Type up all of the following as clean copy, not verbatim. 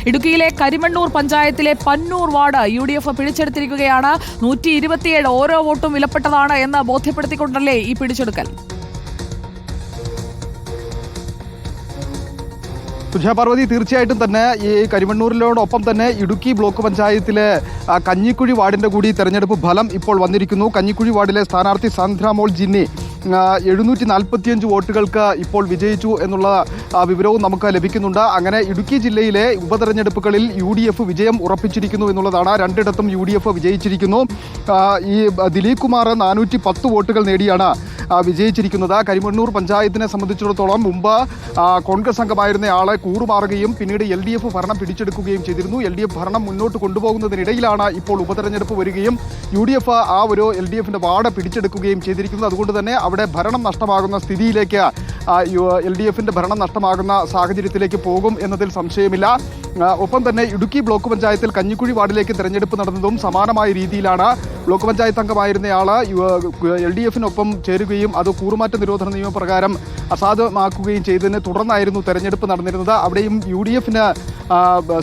ഇടുക്കിയിലെ കരിമണ്ണൂർ പഞ്ചായത്തിലെ Pannur ward UDF പിടിച്ചെടുത്തിരിക്കുകയാണ്. 127 ഓരോ വോട്ടും വിലപ്പെട്ടതാണ് എന്ന് ബോധ്യപ്പെടുത്തിക്കൊണ്ടല്ലേ ഈ പിടിച്ചെടുക്കൽ? പാർവതി, തീർച്ചയായിട്ടും തന്നെ ഈ കരിമണ്ണൂരിനോടൊപ്പം തന്നെ ഇടുക്കി ബ്ലോക്ക് പഞ്ചായത്തിലെ കഞ്ഞിക്കുഴി വാർഡിന്റെ കൂടി തെരഞ്ഞെടുപ്പ് ഫലം ഇപ്പോൾ വന്നിരിക്കുന്നു. കഞ്ഞിക്കുഴി വാർഡിലെ സ്ഥാനാർത്ഥി സാന്ദ്രാമോൾ ജിന്നി 745 വോട്ടുകൾക്ക് ഇപ്പോൾ വിജയിച്ചു എന്നുള്ള വിവരവും നമുക്ക് ലഭിക്കുന്നുണ്ട്. അങ്ങനെ ഇടുക്കി ജില്ലയിലെ ഉപതെരഞ്ഞെടുപ്പുകളിൽ UDF വിജയം ഉറപ്പിച്ചിരിക്കുന്നു എന്നുള്ളതാണ്. രണ്ടിടത്തും UDF വിജയിച്ചിരിക്കുന്നു. ഈ ദിലീപ് കുമാർ 410 വോട്ടുകൾ നേടിയാണ് വിജയിച്ചിരിക്കുന്നത്. കരിമണ്ണൂർ പഞ്ചായത്തിനെ സംബന്ധിച്ചിടത്തോളം മുമ്പ് കോൺഗ്രസ് അംഗമായിരുന്ന ആളെ കൂറുമാറുകയും പിന്നീട് LDF ഭരണം പിടിച്ചെടുക്കുകയും ചെയ്തിരുന്നു. LDF ഭരണം മുന്നോട്ട് കൊണ്ടുപോകുന്നതിനിടയിലാണ് ഇപ്പോൾ ഉപതെരഞ്ഞെടുപ്പ് വരികയും UDF ആ ഒരു LDFന്റെ വാർഡ് പിടിച്ചെടുക്കുകയും ചെയ്തിരിക്കുന്നത്. അതുകൊണ്ട് തന്നെ അവിടെ ഭരണം നഷ്ടമാകുന്ന സ്ഥിതിയിലേക്ക് LDFന്റെ ഭരണം നഷ്ടമാകുന്ന സാഹചര്യത്തിലേക്ക് പോകും എന്നതിൽ സംശയമില്ല. ഒപ്പം തന്നെ ഇടുക്കി ബ്ലോക്ക് പഞ്ചായത്തിൽ കഞ്ഞിക്കുഴി വാർഡിലേക്ക് തെരഞ്ഞെടുപ്പ് നടന്നതും സമാനമായ രീതിയിലാണ്. ബ്ലോക്ക് പഞ്ചായത്ത് അംഗമായിരുന്നയാൾ LDFനൊപ്പം ചേരുകയും അത് കൂറുമാറ്റ നിരോധന നിയമപ്രകാരം അസാധുവാക്കുകയും ചെയ്തതിനെ തുടർന്നായിരുന്നു തെരഞ്ഞെടുപ്പ് നടന്നിരുന്നത്. അവിടെയും UDFന്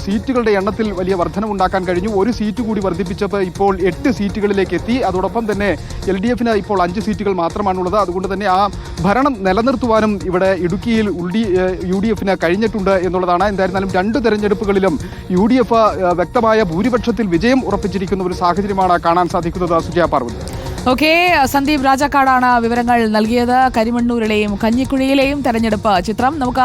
സീറ്റുകളുടെ എണ്ണത്തിൽ വലിയ വർധനമുണ്ടാക്കാൻ കഴിഞ്ഞു. ഒരു സീറ്റ് കൂടി വർദ്ധിപ്പിച്ചപ്പോൾ ഇപ്പോൾ 8 സീറ്റുകളിലേക്ക് എത്തി. അതോടൊപ്പം തന്നെ LDFന് ഇപ്പോൾ 5 സീറ്റുകൾ മാത്രമാണുള്ളത്. അതുകൊണ്ട് തന്നെ ആ ഭരണം നിലനിർത്തുവാനും ഇവിടെ ഇടുക്കിയിൽ UDFന് കഴിഞ്ഞിട്ടുണ്ട് എന്നുള്ളതാണ്. എന്തായിരുന്നാലും 2 തെരഞ്ഞെടുപ്പുകളിലും UDF വ്യക്തമായ ഭൂരിപക്ഷത്തിൽ വിജയം ഉറപ്പിച്ചിരിക്കുന്ന ഒരു സാഹചര്യമാണ് കാണാൻ സാധിക്കുന്നത്. സുജയ പാർവതി. ഓക്കെ, സന്ദീപ് രാജാക്കാടാണ് വിവരങ്ങൾ നൽകിയത്. കരിമണ്ണൂരിലെയും കഞ്ഞിക്കുഴിയിലെയും തെരഞ്ഞെടുപ്പ് ചിത്രം നമുക്ക്